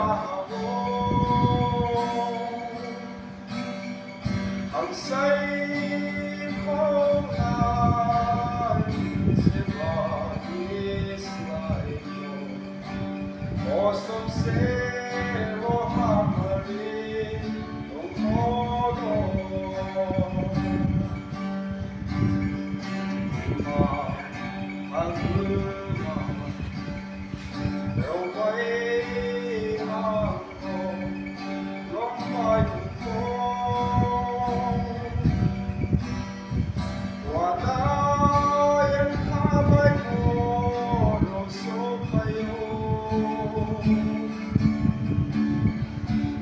hago ang sa'y mga sebagis na ito Ostom sero hamarin ng todo ang luma Pero may ako Lompay ko Wala yung kamay mo Lusog kayo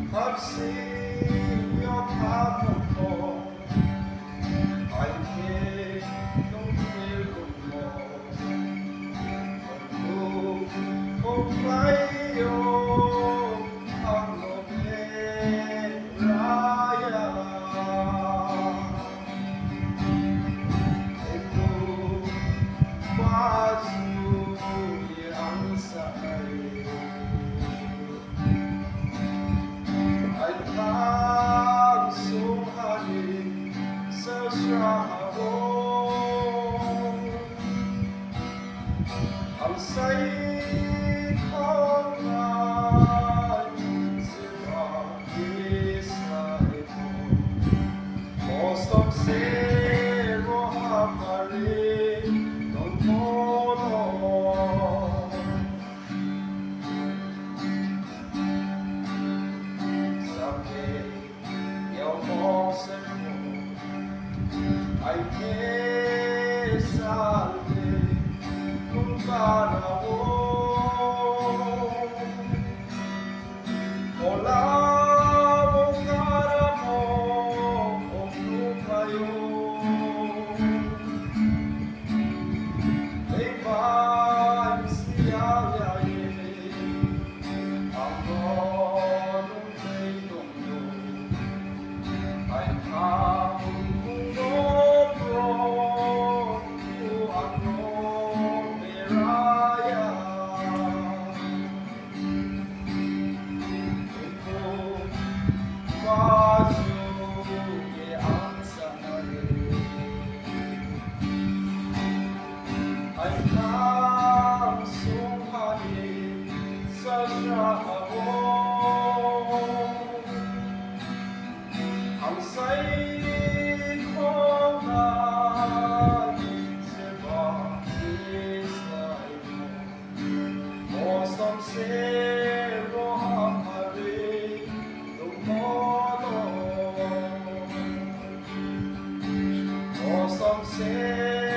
Kapsin yung hapon ko Ay kinong hilong mo Kung kayo ang numeraya Ito pasuyi ang sa'yo Ay nagsunghalin sa siyahon Ang sa'yo Ostom sero hamarin ng todo Sakit yung boses mo ay kesalde kung panahon Wala mong karamo kung lumayo Iba'y siyayayin ang ronong may tungyo Ay hamon kung nobro ang numeraya Pasuki ang sa'yo Ay nagsunghalin sa siyahon Ang sa'y mga sebagis na ito Ostom sero hamarin Ostom sero